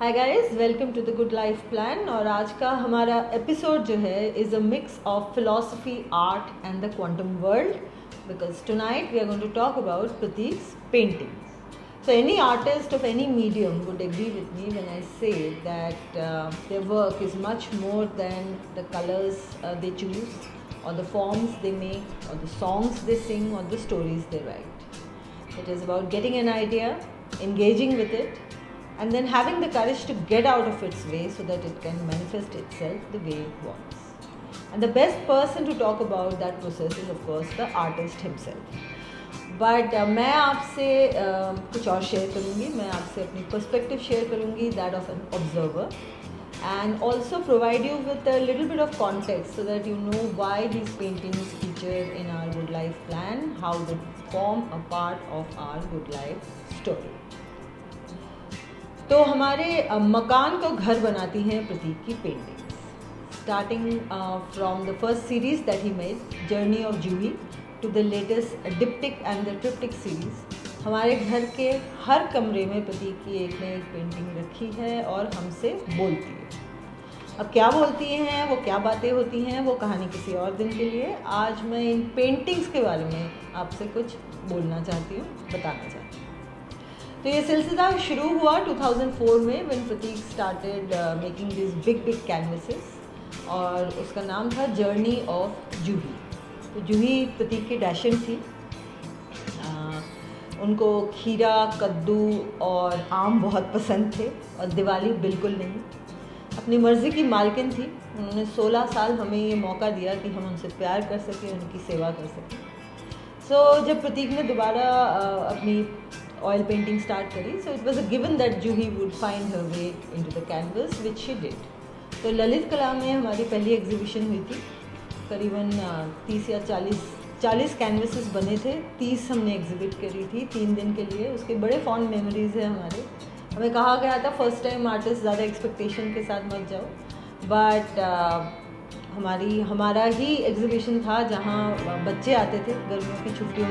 Hi guys, welcome to the good life plan. और आज का हमारा एपिसोड जो है is a mix of philosophy, art and the quantum world, because tonight we are going to talk about Pratik's paintings. So any artist of any medium would agree with me when I say that their work is much more than the colors they choose, or the forms they make, or the songs they sing, or the stories they write. It is about getting an idea, engaging with it, and then having the courage to get out of its way so that it can manifest itself the way it wants. And the best person to talk about that process is of course the artist himself. But मैं आपसे कुछ और share करूँगी, मैं आपसे अपनी perspective share करूँगी, that of an observer, and also provide you with a little bit of context so that you know why these paintings feature in our Good Life plan, how they form a part of our Good Life story. तो हमारे मकान को घर बनाती हैं प्रतीक की paintings, starting from the first series that he made, journey of Juhi, to the latest diptych and the triptych series. हमारे घर के हर कमरे में प्रतीक की एक न एक पेंटिंग रखी है और हमसे बोलती है। अब क्या बोलती हैं, वो क्या बातें होती हैं, वो कहानी किसी और दिन के लिए। आज मैं इन पेंटिंग्स के बारे में आपसे कुछ बोलना चाहती हूँ, बताना चाहती हूँ। तो ये सिलसिला शुरू हुआ 2004 में, when Pratik started making this big canvases, और उसका नाम था जर्नी ऑफ जूही। तो जूही प्रतीक की डैशन थी। उनको खीरा, कद्दू और आम बहुत पसंद थे, और दिवाली बिल्कुल नहीं। अपनी मर्ज़ी की मालकिन थी। उन्होंने 16 साल हमें ये मौका दिया कि हम उनसे प्यार कर सकें, उनकी सेवा कर सकें। सो जब प्रतीक ने दोबारा अपनी ऑयल पेंटिंग स्टार्ट करी, so it was a given that Juhi would find her way into the canvas, which she did. तो ललित कला में हमारी पहली एग्जीबिशन हुई थी। करीबन 30 या 40 कैनवसेस बने थे। 30 हमने एग्जिबिट करी थी 3 दिन के लिए। उसके बड़े फॉन्ड मेमोरीज़ हैं हमारे। हमें कहा गया था फर्स्ट टाइम आर्टिस्ट ज़्यादा एक्सपेक्टेशन के साथ मत जाओ, बट हमारा ही एग्जीबिशन था जहाँ बच्चे आते थे। गर्मियों की छुट्टियों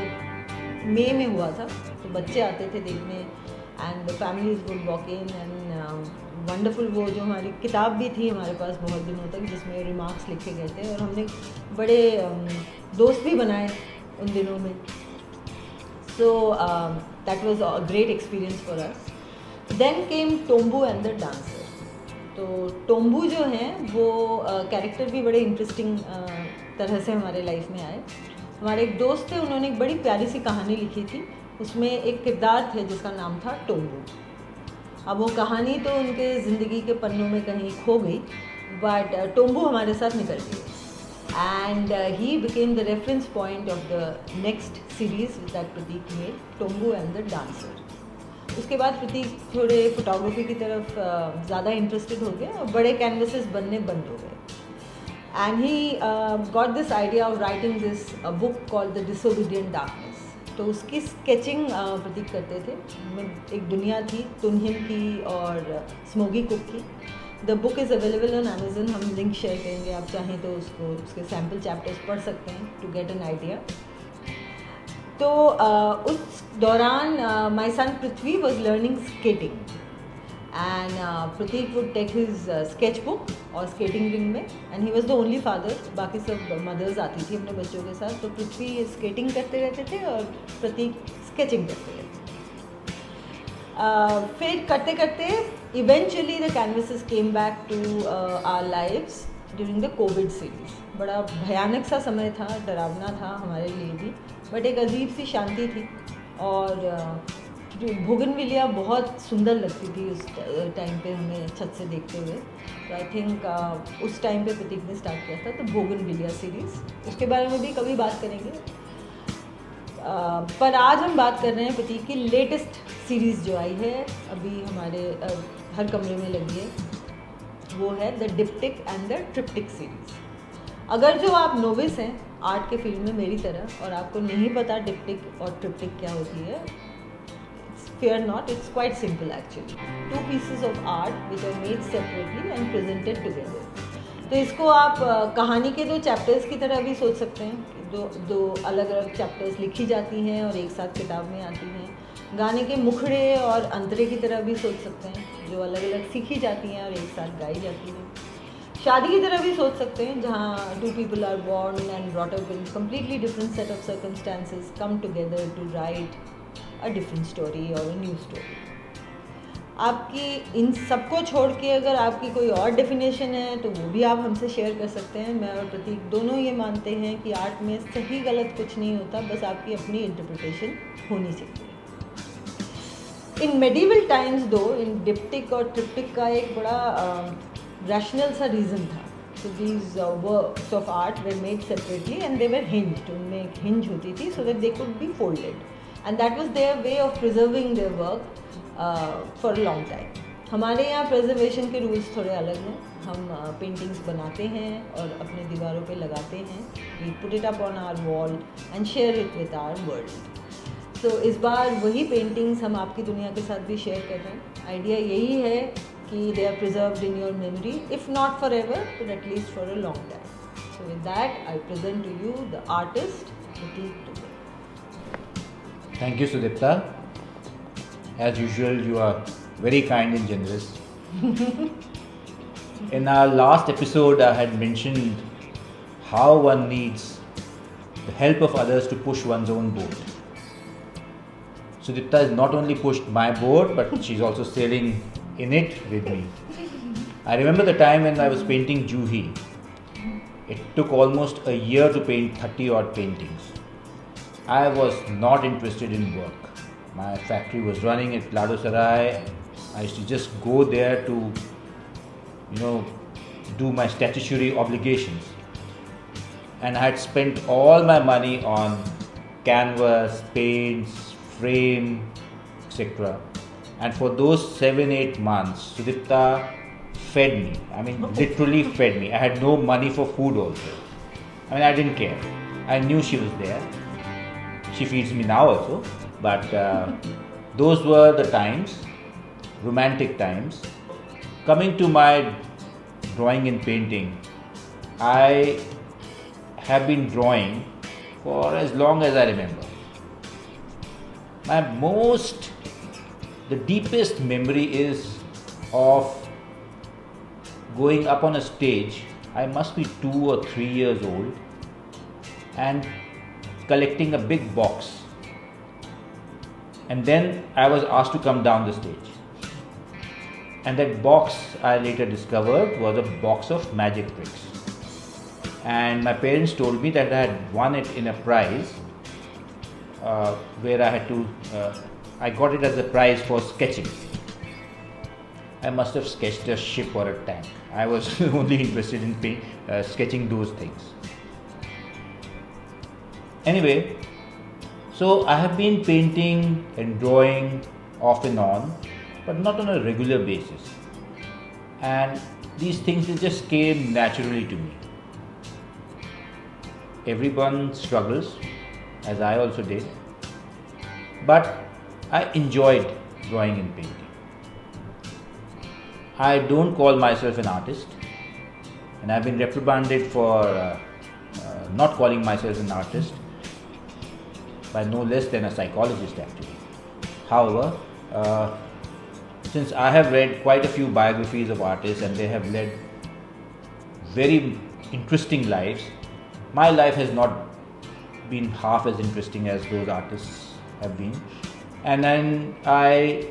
मई में हुआ था, तो बच्चे आते थे देखने, and the families would walk in, and wonderful. वो जो हमारी किताब भी थी हमारे पास बहुत दिनों तक, जिसमें रिमार्क्स लिखे गए थे, और हमने बड़े दोस्त भी बनाए उन दिनों में। So that was a great experience for us. Then came Tombu and the dancer. तो टोम्बू जो हैं वो कैरेक्टर भी बड़े इंटरेस्टिंग तरह से हमारे लाइफ में आए। हमारे एक दोस्त थे, उन्होंने एक बड़ी प्यारी सी कहानी लिखी थी। उसमें एक किरदार थे जिसका नाम था टोम्बू। अब वो कहानी तो उनके ज़िंदगी के पन्नों में कहीं खो गई, बट टोम्बू हमारे साथ निकल गए, and he became the reference point of the next series that Pratik made, Tombu and the dancer. उसके बाद प्रतीक थोड़े फोटोग्राफी की तरफ ज़्यादा इंटरेस्टेड हो गए, और बड़े कैनवसेस बनने बंद हो गए। And he got this idea of writing this book called The Disobedient Darkness. तो उसकी स्केचिंग प्रतीक करते थे। एक दुनिया थी तुनहिम की और स्मोगी कुक की। The book is available on Amazon. हम लिंक शेयर करेंगे, आप चाहें तो उसके सैम्पल चैप्टर्स पढ़ सकते हैं टू गेट एन आइडिया। तो उस दौरान my son Prithvi was learning skating, and Pratik would take his sketchbook और स्केटिंग रिंग में, and he was the only father. बाकी सब मदर्स आती थी अपने बच्चों के साथ। तो पृथ्वी स्केटिंग करते रहते थे और प्रतीक स्केचिंग करते रहते थे। फिर करते करते eventually the canvases came back to our lives during the COVID series. बड़ा भयानक सा समय था, डरावना था हमारे लिए भी, बट एक अजीब सी शांति थी। और बोगनविलिया बहुत सुंदर लगती थी उस टाइम पे हमें छत से देखते हुए। तो आई थिंक उस टाइम पे प्रतीक ने स्टार्ट किया था, तो बोगनविलिया सीरीज़, उसके बारे में भी कभी बात करेंगे। पर आज हम बात कर रहे हैं प्रतीक की लेटेस्ट सीरीज़ जो आई है, अभी हमारे हर कमरे में लगी है। वो है द डिप्टिक एंड द ट्रिप्टिक सीरीज़। अगर जो आप नोविस हैं आर्ट के फील्ड में मेरी तरह, और आपको नहीं पता डिप्टिक और ट्रिप्टिक क्या होती है, fear not, it's quite simple actually. Two pieces of art which are made separately and presented together. तो इसको आप कहानी के 2 चैप्टर्स की तरह भी सोच सकते हैं। दो अलग अलग चैप्टर्स लिखी जाती हैं और एक साथ किताब में आती हैं। गाने के मुखड़े और अंतरे की तरह भी सोच सकते हैं, जो अलग अलग सीखी जाती हैं और एक साथ गाई जाती हैं। शादी की तरह भी सोच सकते हैं, जहाँ two people are born and brought up in completely different set of circumstances come together to write a different story और अ न्यू स्टोरी। आपकी इन सबको छोड़ के अगर आपकी कोई और डेफिनेशन है तो वो भी आप हमसे शेयर कर सकते हैं। मैं और प्रतीक दोनों ये मानते हैं कि आर्ट में सही गलत कुछ नहीं होता, बस आपकी अपनी इंटरप्रिटेशन होनी चाहिए। इन मेडिवल टाइम्स दो इन डिप्टिक और ट्रिप्टिक का एक बड़ा रैशनल सा रीज़न था। So these works of art were made separately and they were hinged. उनमें एक hinge होती थी so that they could be folded, and that was their way of preserving their work for a long time. हमारे यहाँ preservation के rules थोड़े अलग हैं। हम paintings बनाते हैं और अपने दीवारों पे लगाते हैं। We put it up on our wall and share it with our world. So इस बार वही paintings हम आपकी दुनिया के साथ भी share कर रहे हैं। आइडिया यही है कि they are preserved in your memory, if not forever, but at least for a long time. So with that, I present to you the artist, Prateek Dubey. Thank you, Sudipta. As usual, you are very kind and generous. In our last episode, I had mentioned how one needs the help of others to push one's own boat. Sudipta has not only pushed my boat, but she's also sailing in it with me. I remember the time when I was painting Juhi. It took almost a year to paint 30 odd paintings. I was not interested in work. My factory was running at Lado Sarai. I used to just go there to, do my statutory obligations. And I had spent all my money on canvas, paints, frame, etc. And for those 7-8 months, Sudipta fed me. I mean, literally fed me. I had no money for food also. I mean, I didn't care. I knew she was there. She feeds me now also. But those were the times, romantic times. Coming to my drawing and painting, I have been drawing for as long as I remember. The deepest memory is of going up on a stage. I must be 2 or 3 years old and collecting a big box. And then I was asked to come down the stage. And that box, I later discovered, was a box of magic bricks. And my parents told me that I had won it in a prize where I had to... I got it as a prize for sketching. I must have sketched a ship or a tank. I was only interested in sketching those things. Anyway, so I have been painting and drawing off and on, but not on a regular basis. And these things, they just came naturally to me. Everyone struggles, as I also did. But I enjoyed drawing and painting. I don't call myself an artist, and I've been reprimanded for not calling myself an artist by no less than a psychologist actually. However, since I have read quite a few biographies of artists and they have led very interesting lives, my life has not been half as interesting as those artists have been. And then I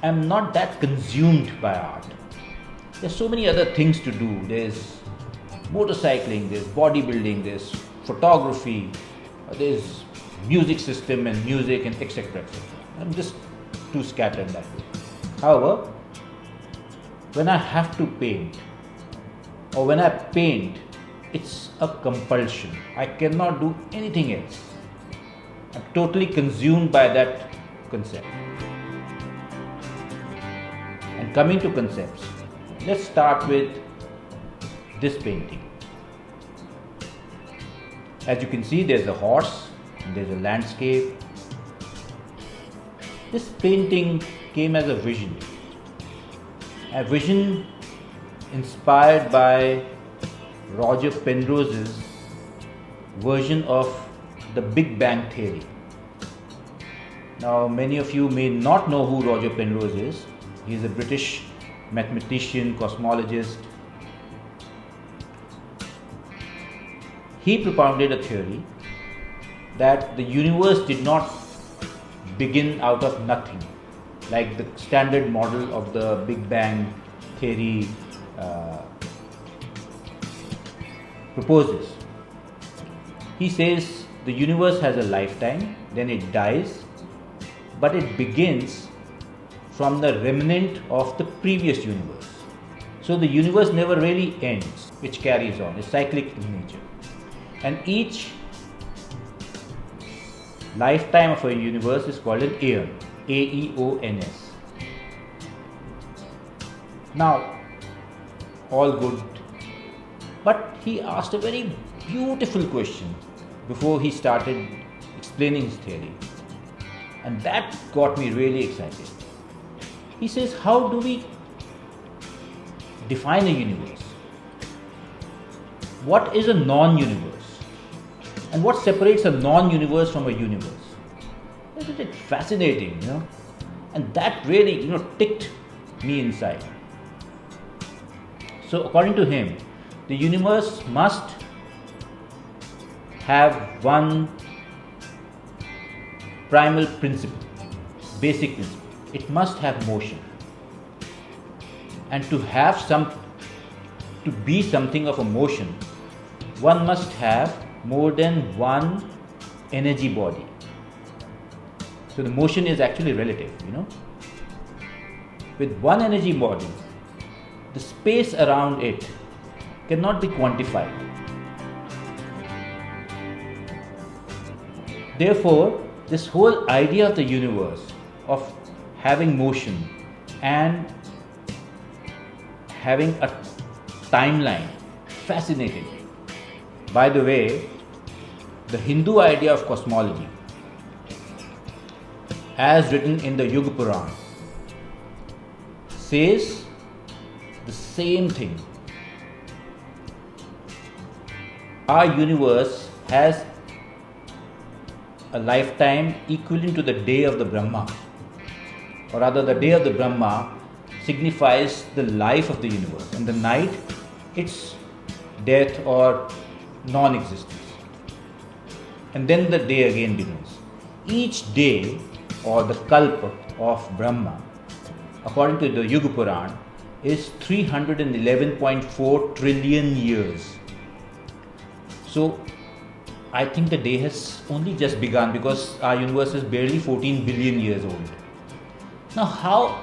am not that consumed by art. There's so many other things to do. There's motorcycling, there's bodybuilding, there's photography, there's music system and music and etc. etc. I'm just too scattered that way. However, when I have to paint or when I paint, it's a compulsion. I cannot do anything else. I'm totally consumed by that concept. And coming to concepts, let's start with this painting. As you can see, there's a horse, there's a landscape. This painting came as a vision inspired by Roger Penrose's version of the Big Bang Theory. Now, many of you may not know who Roger Penrose is. He is a British mathematician, cosmologist. He propounded a theory that the universe did not begin out of nothing, like the standard model of the Big Bang theory proposes. He says the universe has a lifetime, then it dies, but it begins from the remnant of the previous universe. So the universe never really ends, which carries on, it's cyclic in nature. And each lifetime of a universe is called an aeon, A-E-O-N-S. Now, all good. But he asked a very beautiful question before he started explaining his theory. And that got me really excited. He says, how do we define a universe? What is a non-universe? And what separates a non-universe from a universe? Isn't it fascinating, And that really, ticked me inside. So according to him, the universe must have one primal principle, basic principle. It must have motion. And to be something of a motion, one must have more than one energy body. So the motion is actually relative, With one energy body, the space around it cannot be quantified. Therefore, this whole idea of the universe, of having motion and having a timeline, fascinated me. By the way, the Hindu idea of cosmology, as written in the Yuga Puran, says the same thing. Our universe has a lifetime equivalent to the day of the Brahma, or rather the day of the Brahma signifies the life of the universe, and the night, its death or non-existence. And then the day again begins. Each day, or the kalpa of Brahma, according to the Yuga Puran, is 311.4 trillion years. So I think the day has only just begun, because our universe is barely 14 billion years old. Now, how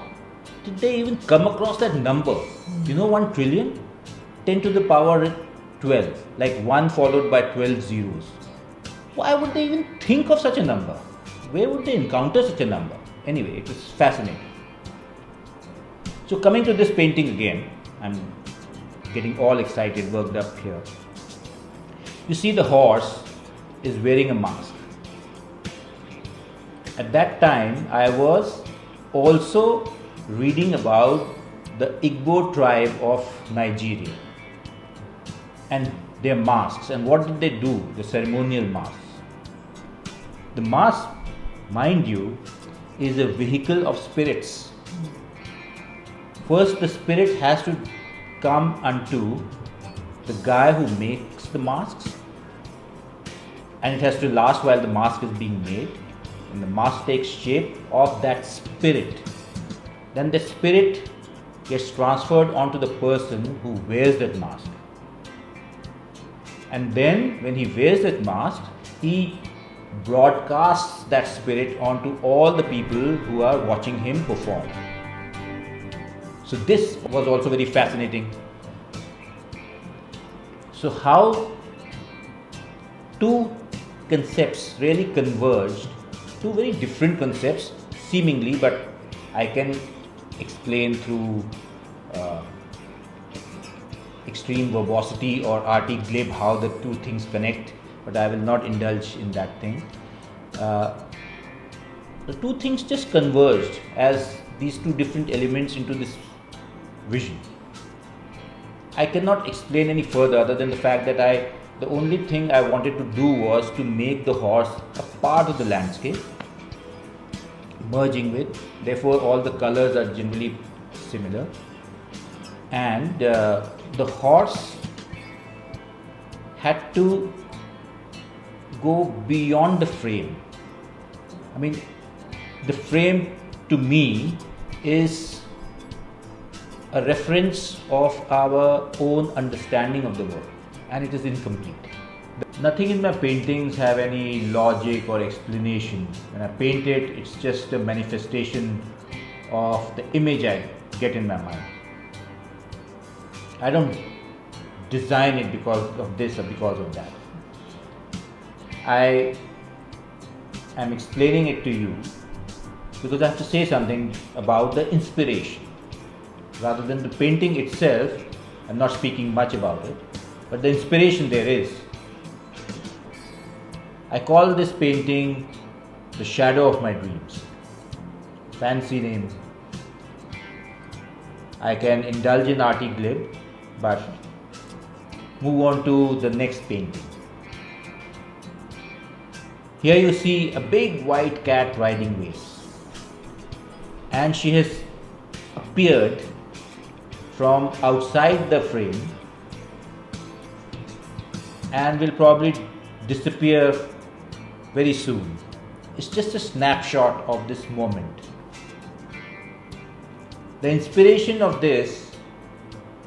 did they even come across that number? 1 trillion? 10 to the power 12, like 1 followed by 12 zeros. Why would they even think of such a number? Where would they encounter such a number? Anyway, it was fascinating. So coming to this painting again, I'm getting all excited, worked up here. You see the horse is wearing a mask. At that time, I was also reading about the Igbo tribe of Nigeria and their masks. And what did they do? The ceremonial masks. The mask, mind you, is a vehicle of spirits. First, the spirit has to come unto the guy who makes the masks, and it has to last while the mask is being made, and the mask takes shape of that spirit. Then the spirit gets transferred onto the person who wears that mask, and then when he wears that mask, he broadcasts that spirit onto all the people who are watching him perform. So this was also very fascinating. So how two concepts really converged, two very different concepts seemingly, but I can explain through extreme verbosity or arty glib how the two things connect, but I will not indulge in that thing. The two things just converged as these two different elements into this vision. I cannot explain any further other than the fact that the only thing I wanted to do was to make the horse a part of the landscape, merging with. Therefore, all the colors are generally similar. And the horse had to go beyond the frame. I mean, the frame to me is a reference of our own understanding of the world, and it is incomplete. Nothing in my paintings have any logic or explanation. When I paint it, it's just a manifestation of the image I get in my mind. I don't design it because of this or because of that. I am explaining it to you because I have to say something about the inspiration. Rather than the painting itself, I'm not speaking much about it, but the inspiration there is. I call this painting The Shadow of My Dreams. Fancy name. I can indulge in arty glib, but move on to the next painting. Here you see a big white cat riding waves, and she has appeared from outside the frame and will probably disappear very soon. It's just a snapshot of this moment. The inspiration of this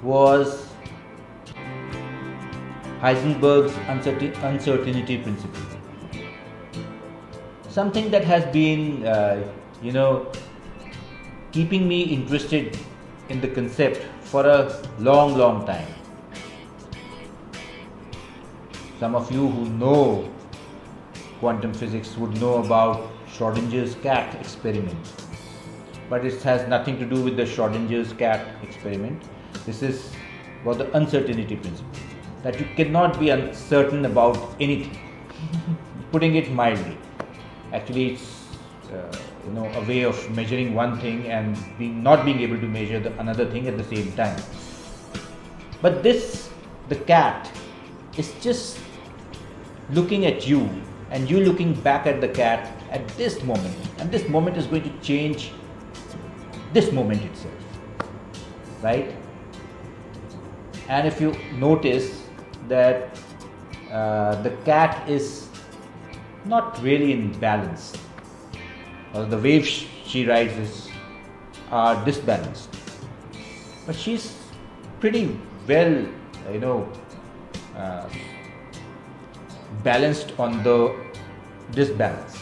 was Heisenberg's uncertainty principle. Something that has been, keeping me interested in the concept for a long time. Some of you who know quantum physics would know about Schrodinger's cat experiment, but it has nothing to do with the Schrodinger's cat experiment. This is about the uncertainty principle, that you cannot be uncertain about anything. Putting it mildly, actually it's a way of measuring one thing and not being able to measure another thing at the same time. But the cat is just looking at you, and you looking back at the cat at this moment, and this moment is going to change this moment itself, right? And if you notice that the cat is not really in balance, or the waves she rides are disbalanced, but she's pretty well, balanced on the disbalance,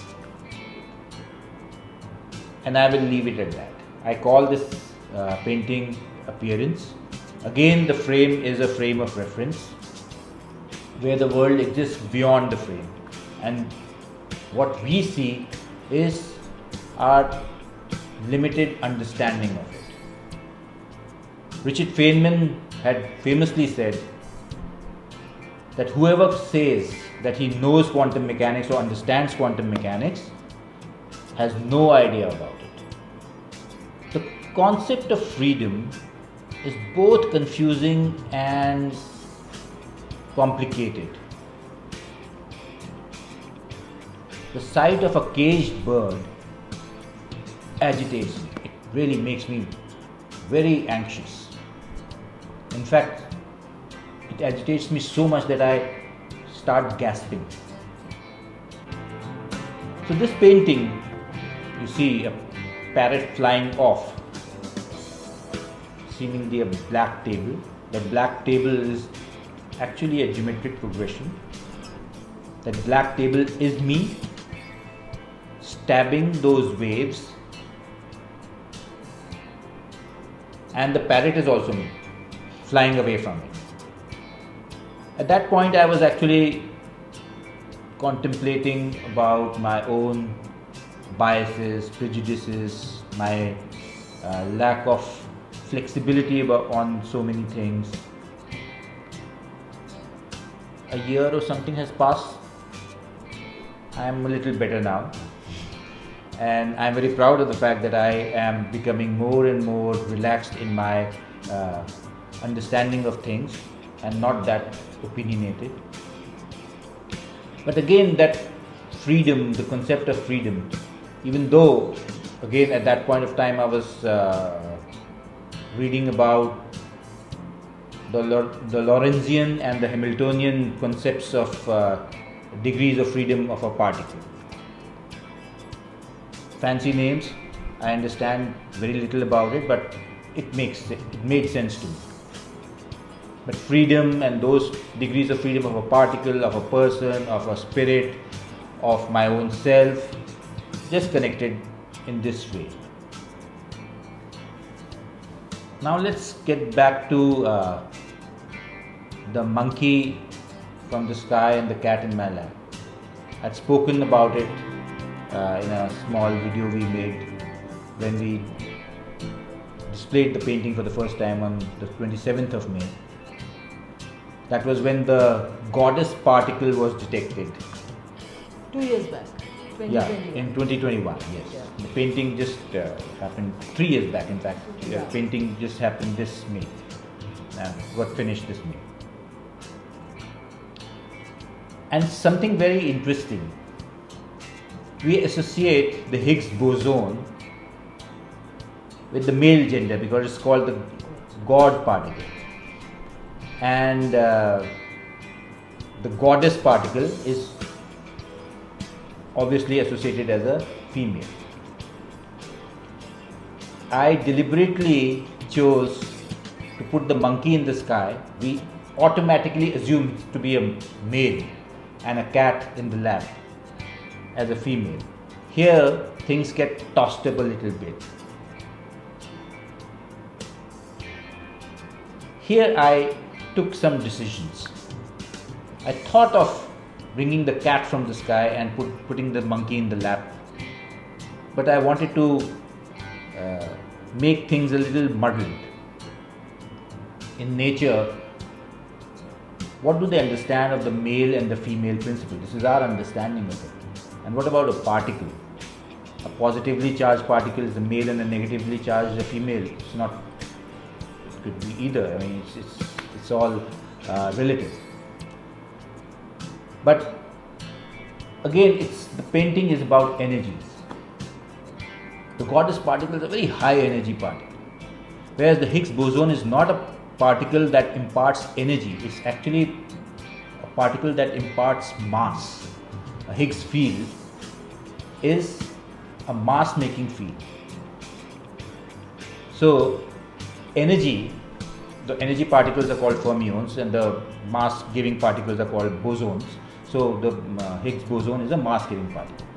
and I will leave it at that. I call this painting appearance. Again, the frame is a frame of reference where the world exists beyond the frame, and what we see is our limited understanding of it. Richard Feynman had famously said that whoever says that he knows quantum mechanics or understands quantum mechanics has no idea about it. The concept of freedom is both confusing and complicated. The sight of a caged bird agitates me. It really makes me very anxious. In fact, it agitates me so much that I start gasping. So this painting, you see a parrot flying off, seemingly a black table. That black table is actually a geometric progression. That black table is me stabbing those waves, and the parrot is also me flying away from it. At that point, I was actually contemplating about my own biases, prejudices, my lack of flexibility on so many things. A year or something has passed. I am a little better now, and I am very proud of the fact that I am becoming more and more relaxed in my understanding of things and not that opinionated. But again, that freedom, the concept of freedom, even though again, at that point of time, I was reading about the Lorentzian and the Hamiltonian concepts of degrees of freedom of a particle. Fancy names, I understand very little about it, but it made sense to me. But freedom and those degrees of freedom of a particle, of a person, of a spirit, of my own self, just connected in this way. Now let's get back to the monkey from the sky and the cat in my lap. I'd spoken about it in a small video we made when we displayed the painting for the first time on the 27th of May. That was when the goddess particle was detected. 2 years back, 2021. Yeah, in 2021, yes. Yeah. The painting just happened 3 years back, in fact. Yeah. The painting just happened this May. Got finished this May. And something very interesting. We associate the Higgs boson with the male gender because it's called the God particle. And the goddess particle is obviously associated as a female. I deliberately chose to put the monkey in the sky. We automatically assume to be a male and a cat in the lap as a female. Here things get tossed up a little bit. Here I took some decisions. I thought of bringing the cat from the sky and putting the monkey in the lap, but I wanted to make things a little muddled. In nature, what do they understand of the male and the female principle? This is our understanding of it. And what about a particle? A positively charged particle is a male and a negatively charged is a female. It's not. It could be either. I mean, it's all relative. But again, the painting is about energies. The goddess particle is a very high energy particle, whereas the Higgs boson is not a particle that imparts energy. It's actually a particle that imparts mass. A Higgs field is a mass-making field. So, energy. The energy particles are called fermions and the mass-giving particles are called bosons. So the Higgs boson is a mass-giving particle.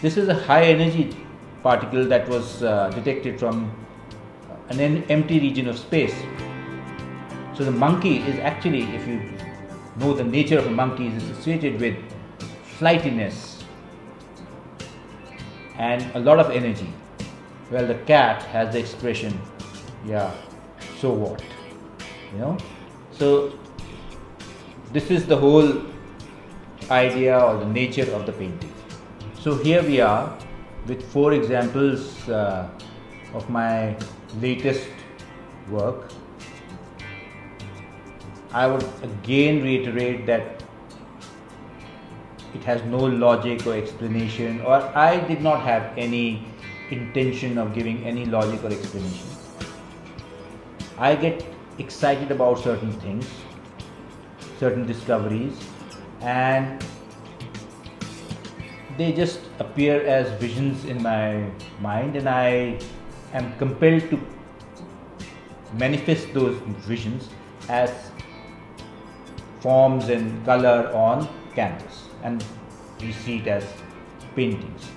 This is a high-energy particle that was detected from an empty region of space. So the monkey is actually, if you know the nature of a monkey, is associated with flightiness and a lot of energy. Well, the cat has the expression, yeah, so what? You know, so this is the whole idea or the nature of the painting. So here we are with 4 examples of my latest work. I would again reiterate that it has no logic or explanation, or I did not have any intention of giving any logic or explanation. I get excited about certain things, certain discoveries, and they just appear as visions in my mind, and I am compelled to manifest those visions as forms and color on canvas, and we see it as paintings.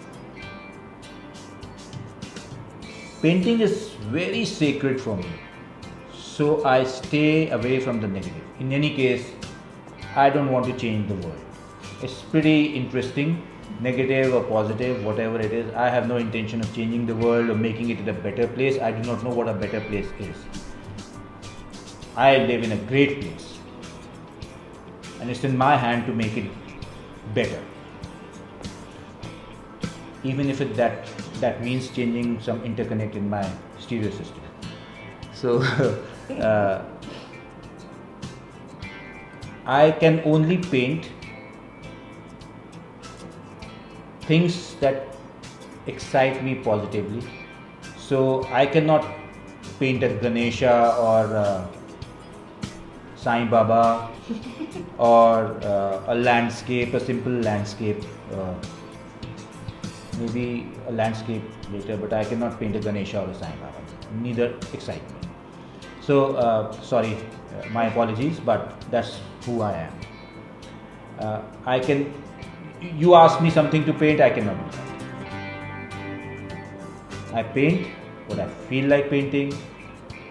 Painting is very sacred for me, so I stay away from the negative. In any case, I don't want to change the world. It's pretty interesting, negative or positive, whatever it is. I have no intention of changing the world or making it a better place. I do not know what a better place is. I live in a great place, and it's in my hand to make it better, even if that means changing some interconnect in my stereo system. So I can only paint things that excite me positively. So I cannot paint a Ganesha or Sai Baba or a landscape, a simple landscape. Maybe a landscape later, but I cannot paint a Ganesha or a Sai Baba. Neither excite me. So sorry, my apologies, but that's who I am. You ask me something to paint, I cannot do that. I paint what I feel like painting,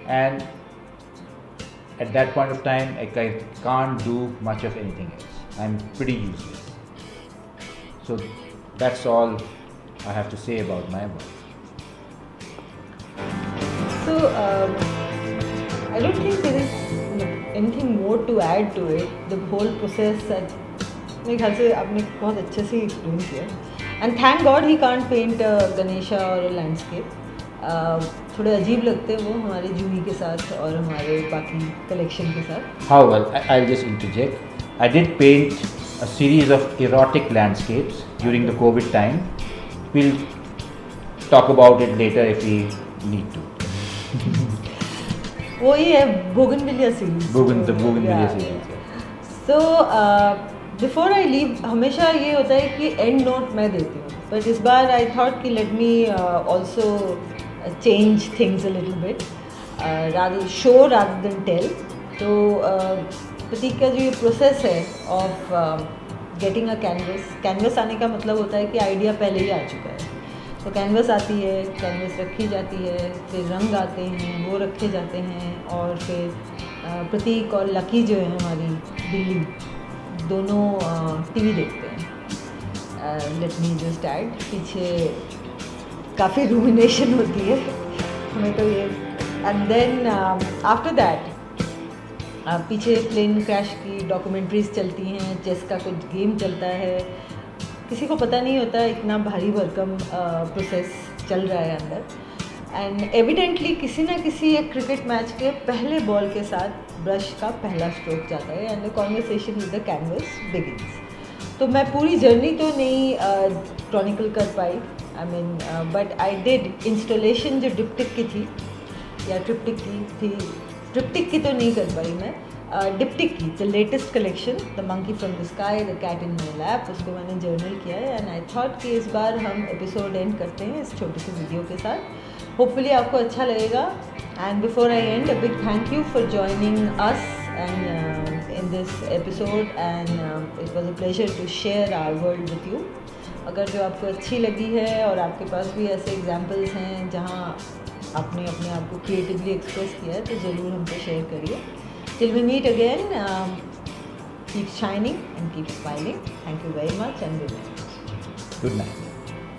and at that point of time, I can't do much of anything else. I'm pretty useless. So that's all I have to say about my work. So I don't think there is anything more to add to it. The whole process मेरे ख्याल से आपने बहुत अच्छे से explain किया. And thank God he can't paint Ganesha और landscape. थोड़े अजीब लगते हैं वो हमारे जूही के साथ और हमारे बाकी कलेक्शन के साथ. However, I'll just interject. I did paint a series of erotic landscapes during the COVID time. We'll talk about it later if we need to. वो ही है bougainvillea series. Bougainvillea series. So before I leave हमेशा ये होता है कि and note मैं देती हूँ, बट इस बार आई थॉट कि let me also change things a little bit, rather show rather than tell. तो प्रतीक का जो ये प्रोसेस है ऑफ गेटिंग अ कैनवस आने का मतलब होता है कि आइडिया पहले ही आ चुका है. तो कैनवस आती है, कैनवस रखी जाती है, फिर रंग आते हैं वो रखे जाते हैं, और फिर प्रतीक और लकी जो है हमारी बिल्ली दोनों टीवी देखते हैं. लेट मी जस्ट ऐड, पीछे काफ़ी रूमिनेशन होती है हमें तो ये. एंड देन आफ्टर दैट पीछे प्लेन क्रैश की डॉक्यूमेंट्रीज चलती हैं, चेस का कुछ गेम चलता है. किसी को पता नहीं होता इतना भारी भरकम प्रोसेस चल रहा है अंदर. एंड एविडेंटली किसी ना किसी एक क्रिकेट मैच के पहले बॉल के साथ ब्रश का पहला स्ट्रोक जाता है and the conversation with the canvas begins. तो मैं पूरी जर्नी तो नहीं क्रॉनिकल कर पाई, I mean, but I did installation जो डिप्टिक की थी या ट्रिप्टिक की थी, ट्रिप्टिक की तो नहीं कर पाई मैं, डिप्टिक की, the latest collection, the monkey from the sky, the cat in my lap, उसको मैंने जर्नल किया है. एंड आई थॉट कि इस बार हम एपिसोड एंड करते हैं इस छोटे से वीडियो के साथ. होपफुली आपको अच्छा लगेगा. And before I end, a big thank you for joining us and in this episode, and it was a pleasure to share our world with you. अगर जो आपको अच्छी लगी है और आपके पास भी ऐसे एग्जाम्पल्स हैं जहाँ आपने अपने आप को क्रिएटिवली एक्सप्रेस किया है, तो ज़रूर हमसे शेयर करिए. Till we meet again, keep shining and keep smiling. Thank you very much and good night. Good night.